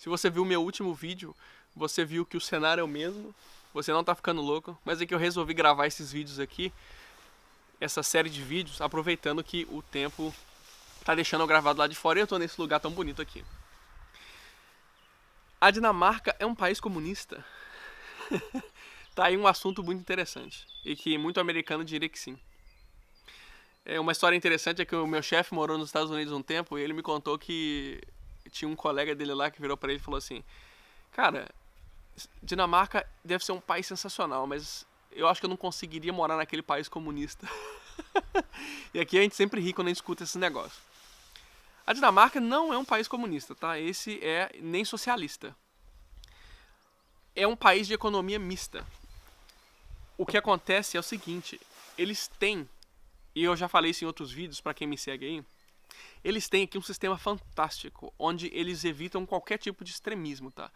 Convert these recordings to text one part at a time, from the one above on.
Se você viu o meu último vídeo, você viu que o cenário é o mesmo, você não tá ficando louco, mas é que eu resolvi gravar esses vídeos aqui, essa série de vídeos, aproveitando que o tempo tá deixando eu gravado lá de fora e eu tô nesse lugar tão bonito aqui. A Dinamarca é um país comunista? Tá aí um assunto muito interessante e que muito americano diria que sim. Uma história interessante é que o meu chefe morou nos Estados Unidos um tempo e ele me contou que tinha um colega dele lá que virou pra ele e falou assim: cara, Dinamarca deve ser um país sensacional, mas eu acho que eu não conseguiria morar naquele país comunista. E aqui a gente sempre ri quando a gente escuta esse negócio. A Dinamarca não é um país comunista, tá? Esse é nem socialista. É um país de economia mista. O que acontece é o seguinte, eles têm, e eu já falei isso em outros vídeos pra quem me segue aí, eles têm aqui um sistema fantástico, onde eles evitam qualquer tipo de extremismo, tá?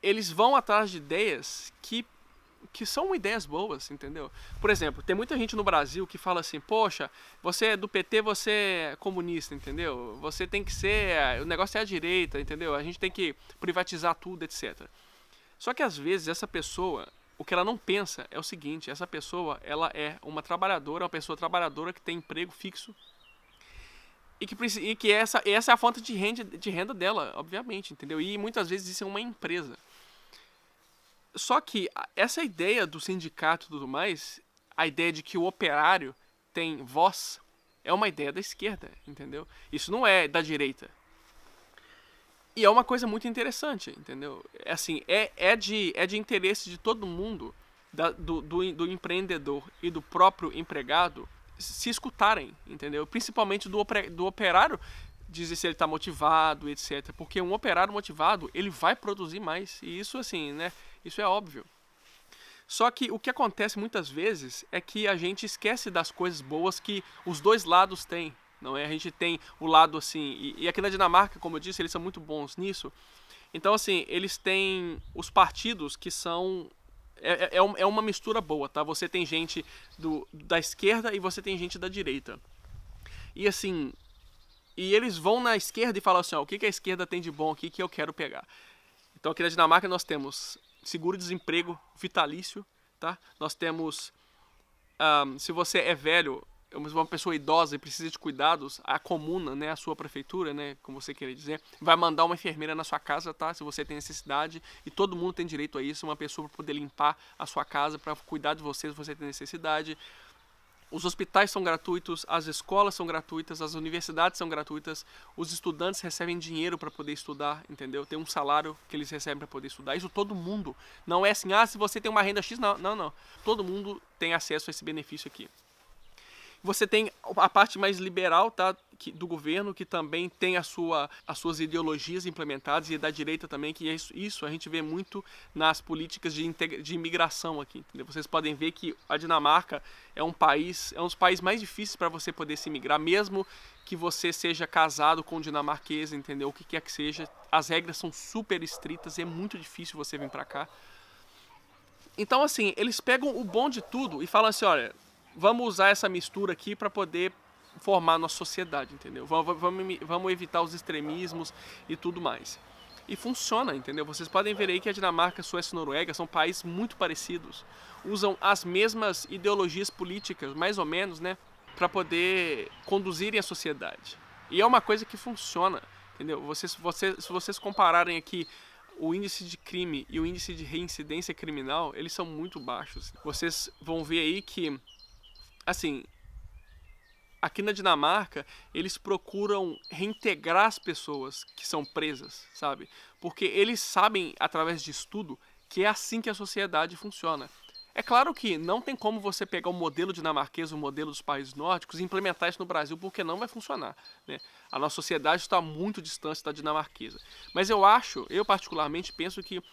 Eles vão atrás de ideias que são ideias boas, entendeu? Por exemplo, tem muita gente no Brasil que fala assim, poxa, você é do PT, você é comunista, entendeu? Você tem que ser, o negócio é a direita, entendeu? A gente tem que privatizar tudo, etc. Só que às vezes essa pessoa, o que ela não pensa é o seguinte, essa pessoa, ela é uma trabalhadora, uma pessoa trabalhadora que tem emprego fixo e que essa é a fonte de renda dela, obviamente, entendeu? E muitas vezes isso é uma empresa. Só que essa ideia do sindicato e tudo mais, a ideia de que o operário tem voz, é uma ideia da esquerda, entendeu? Isso não é da direita. E é uma coisa muito interessante, entendeu? Assim, é de interesse de todo mundo, do empreendedor e do próprio empregado, se escutarem, entendeu? Principalmente do operário, dizer se ele está motivado, etc. Porque um operário motivado, ele vai produzir mais. E isso, assim, né? Isso é óbvio. Só que o que acontece muitas vezes é que a gente esquece das coisas boas que os dois lados têm. Não é? A gente tem o lado assim, e aqui na Dinamarca, como eu disse, eles são muito bons nisso. Então, assim, eles têm os partidos que são. É uma mistura boa, tá? Você tem gente da esquerda e você tem gente da direita. E assim. E eles vão na esquerda e falam assim: ó, o que a esquerda tem de bom aqui que eu quero pegar? Então, aqui na Dinamarca nós temos seguro-desemprego vitalício, tá? Nós temos. Se você é velho, uma pessoa idosa e precisa de cuidados, a comuna, né, a sua prefeitura, né, como você querer dizer, vai mandar uma enfermeira na sua casa, tá? Se você tem necessidade, e todo mundo tem direito a isso, uma pessoa para poder limpar a sua casa, para cuidar de você se você tem necessidade. Os hospitais são gratuitos, as escolas são gratuitas, as universidades são gratuitas, os estudantes recebem dinheiro para poder estudar, entendeu? Tem um salário que eles recebem para poder estudar. Isso todo mundo. Não é assim, se você tem uma renda X, não. Todo mundo tem acesso a esse benefício aqui. Você tem a parte mais liberal, tá, do governo, que também tem as suas ideologias implementadas, e da direita também, que isso a gente vê muito nas políticas de imigração aqui, entendeu? Vocês podem ver que a Dinamarca é um dos países mais difíceis para você poder se imigrar, mesmo que você seja casado com um dinamarquês, entendeu? O que quer que seja, as regras são super estritas e é muito difícil você vir para cá. Então, assim, eles pegam o bom de tudo e falam assim, olha, vamos usar essa mistura aqui para poder formar a nossa sociedade, entendeu? Vamos evitar os extremismos e tudo mais. E funciona, entendeu? Vocês podem ver aí que a Dinamarca, Suécia e Noruega são países muito parecidos. Usam as mesmas ideologias políticas, mais ou menos, né? Para poder conduzirem a sociedade. E é uma coisa que funciona, entendeu? Se vocês compararem aqui o índice de crime e o índice de reincidência criminal, eles são muito baixos. Vocês vão ver aí que, assim, aqui na Dinamarca, eles procuram reintegrar as pessoas que são presas, sabe? Porque eles sabem, através de estudo, que é assim que a sociedade funciona. É claro que não tem como você pegar o modelo dinamarquês, o modelo dos países nórdicos e implementar isso no Brasil, porque não vai funcionar, né? A nossa sociedade está muito distante da dinamarquesa. Mas eu particularmente penso que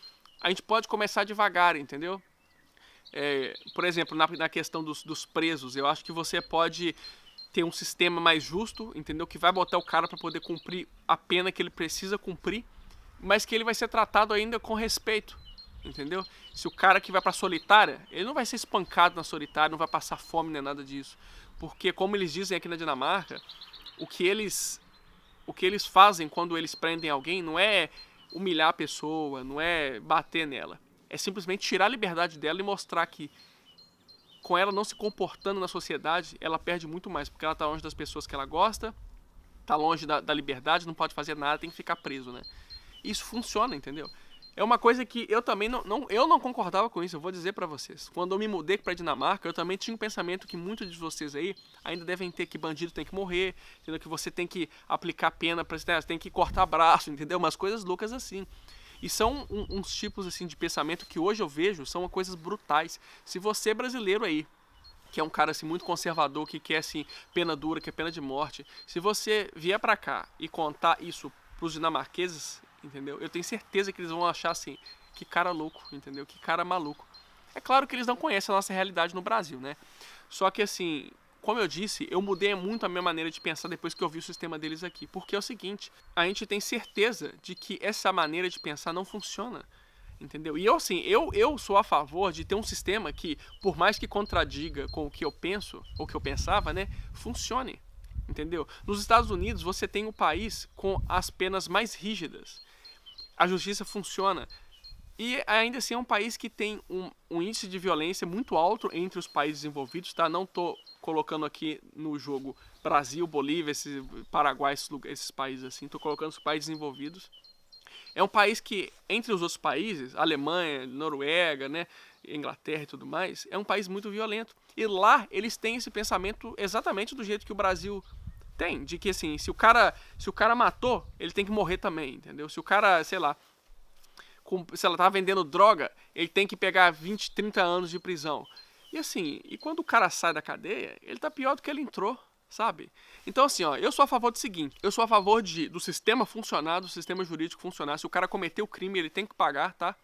a gente pode começar devagar, entendeu? Por exemplo, na questão dos presos, eu acho que você pode ter um sistema mais justo, entendeu? Que vai botar o cara para poder cumprir a pena que ele precisa cumprir, mas que ele vai ser tratado ainda com respeito, entendeu? Se o cara que vai pra solitária, ele não vai ser espancado na solitária, não vai passar fome nem nada disso. Porque, como eles dizem aqui na Dinamarca, o que eles fazem quando eles prendem alguém não é humilhar a pessoa, não é bater nela. É simplesmente tirar a liberdade dela e mostrar que, com ela não se comportando na sociedade, ela perde muito mais, porque ela tá longe das pessoas que ela gosta, tá longe da liberdade, não pode fazer nada, tem que ficar preso, né? Isso funciona, entendeu? É uma coisa que eu também eu não concordava com isso, eu vou dizer pra vocês. Quando eu me mudei pra Dinamarca, eu também tinha um pensamento que muitos de vocês aí ainda devem ter, que bandido tem que morrer, entendeu? Que você tem que aplicar pena, você tem que cortar braço, entendeu? Umas coisas loucas assim. E são uns tipos assim de pensamento que hoje eu vejo, são coisas brutais. Se você é brasileiro aí, que é um cara assim muito conservador, que quer assim pena dura, que é pena de morte, se você vier pra cá e contar isso pros dinamarqueses, entendeu? Eu tenho certeza que eles vão achar assim, que cara louco, entendeu? Que cara maluco. É claro que eles não conhecem a nossa realidade no Brasil, né? Só que assim, como eu disse, eu mudei muito a minha maneira de pensar depois que eu vi o sistema deles aqui. Porque é o seguinte, a gente tem certeza de que essa maneira de pensar não funciona. Entendeu? E eu, assim, eu sou a favor de ter um sistema que, por mais que contradiga com o que eu penso, ou que eu pensava, né, funcione. Entendeu? Nos Estados Unidos, você tem um país com as penas mais rígidas. A justiça funciona. E ainda assim é um país que tem um índice de violência muito alto entre os países envolvidos, tá? Não tô colocando aqui no jogo Brasil, Bolívia, Paraguai, esses países assim, tô colocando os países envolvidos. É um país que, entre os outros países, Alemanha, Noruega, né, Inglaterra e tudo mais, é um país muito violento. E lá eles têm esse pensamento exatamente do jeito que o Brasil tem, de que assim, se o cara matou, ele tem que morrer também, entendeu? Se o cara, sei lá, se ela tá vendendo droga, ele tem que pegar 20, 30 anos de prisão. E assim, e quando o cara sai da cadeia, ele tá pior do que ele entrou, sabe? Então assim, ó, eu sou a favor do seguinte, eu sou a favor do sistema funcionar, do sistema jurídico funcionar. Se o cara cometeu o crime, ele tem que pagar, tá?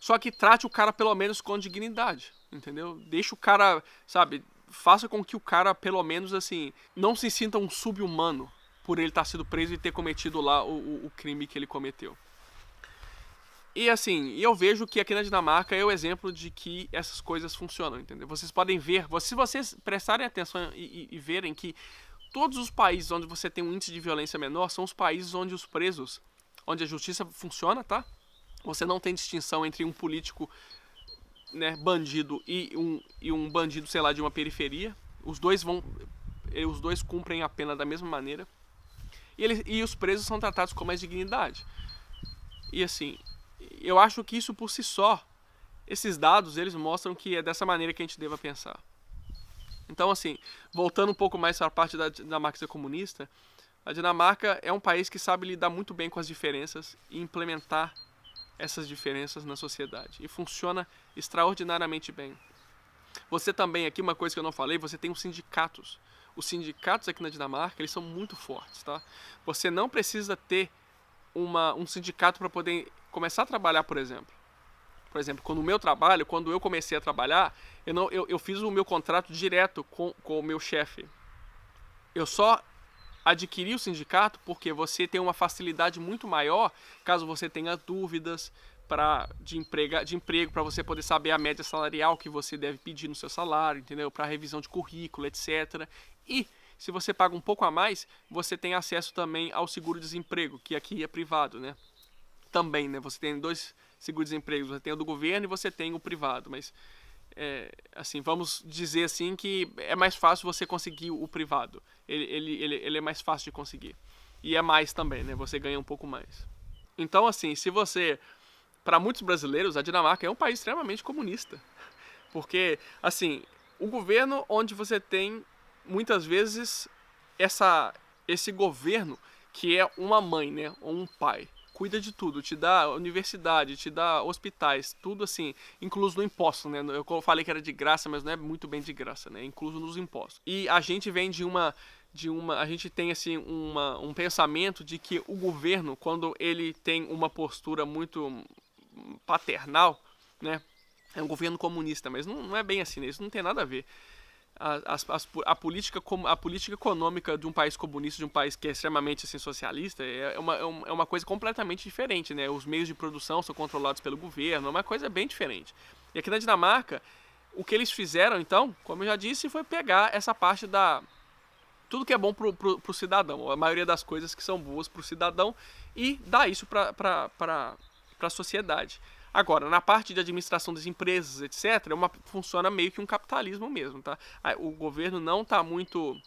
Só que trate o cara pelo menos com dignidade, entendeu? Deixa o cara, sabe, faça com que o cara pelo menos assim, não se sinta um sub-humano por ele estar sido preso e ter cometido lá o crime que ele cometeu. E assim, eu vejo que aqui na Dinamarca é o exemplo de que essas coisas funcionam, entendeu? Vocês podem ver, se vocês prestarem atenção e verem que todos os países onde você tem um índice de violência menor são os países onde os presos, onde a justiça funciona, tá? Você não tem distinção entre um político, né, bandido e um bandido, sei lá, de uma periferia. Os dois cumprem a pena da mesma maneira. E os presos são tratados com mais dignidade. E assim, eu acho que isso por si só, esses dados, eles mostram que é dessa maneira que a gente deva pensar. Então assim, voltando um pouco mais para a parte da Dinamarca ser comunista, a Dinamarca é um país que sabe lidar muito bem com as diferenças e implementar essas diferenças na sociedade. E funciona extraordinariamente bem. Você também, aqui uma coisa que eu não falei, você tem os sindicatos. Os sindicatos aqui na Dinamarca, eles são muito fortes, tá? Você não precisa ter um sindicato para poder começar a trabalhar, por exemplo. Por exemplo, quando eu comecei a trabalhar, eu fiz o meu contrato direto com o meu chefe. Eu só adquirir o sindicato porque você tem uma facilidade muito maior caso você tenha dúvidas de emprego, para você poder saber a média salarial que você deve pedir no seu salário, entendeu? Para revisão de currículo, etc. E se você paga um pouco a mais, você tem acesso também ao seguro-desemprego, que aqui é privado, né? Também, né? Você tem dois seguro-desempregos, você tem o do governo e você tem o privado, mas assim, vamos dizer assim que é mais fácil você conseguir o privado. Ele é mais fácil de conseguir. E é mais também, né? Você ganha um pouco mais. Então, assim, para muitos brasileiros, a Dinamarca é um país extremamente comunista. Porque, assim, o governo onde você tem, muitas vezes, esse governo que é uma mãe, né? Ou um pai. Cuida de tudo, te dá universidade, te dá hospitais, tudo assim, incluso no imposto, né? Eu falei que era de graça, mas não é muito bem de graça, né? Incluso nos impostos. E a gente vem a gente tem assim um pensamento de que o governo, quando ele tem uma postura muito paternal, né? É um governo comunista, mas não é bem assim, né? Isso não tem nada a ver. A política econômica de um país comunista, de um país que é extremamente assim, socialista, é uma coisa completamente diferente, né? Os meios de produção são controlados pelo governo, é uma coisa bem diferente. E aqui na Dinamarca, o que eles fizeram, então, como eu já disse, foi pegar essa parte tudo que é bom pro cidadão, a maioria das coisas que são boas pro cidadão, e dá isso pra sociedade. Agora, na parte de administração das empresas, etc., funciona meio que um capitalismo mesmo, tá? O governo não tá muito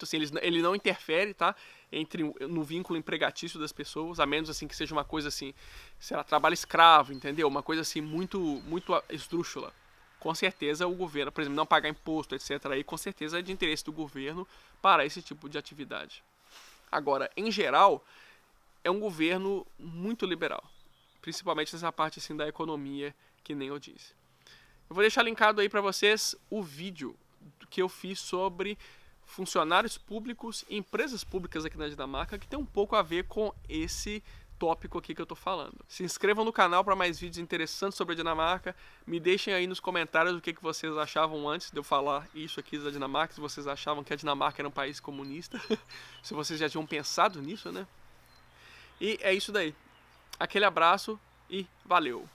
assim, ele não interfere, tá? No vínculo empregatício das pessoas, a menos assim que seja uma coisa assim, sei lá, trabalho escravo, entendeu? Uma coisa assim muito esdrúxula. Com certeza o governo, por exemplo, não pagar imposto, etc., aí com certeza é de interesse do governo para esse tipo de atividade. Agora, em geral, é um governo muito liberal, principalmente nessa parte assim da economia, que nem eu disse. Eu vou deixar linkado aí para vocês o vídeo que eu fiz sobre funcionários públicos e empresas públicas aqui na Dinamarca, que tem um pouco a ver com esse tópico aqui que eu tô falando. Se inscrevam no canal para mais vídeos interessantes sobre a Dinamarca. Me deixem aí nos comentários o que vocês achavam antes de eu falar isso aqui da Dinamarca, se vocês achavam que a Dinamarca era um país comunista, se vocês já tinham pensado nisso, né? E é isso daí. Aquele abraço e valeu!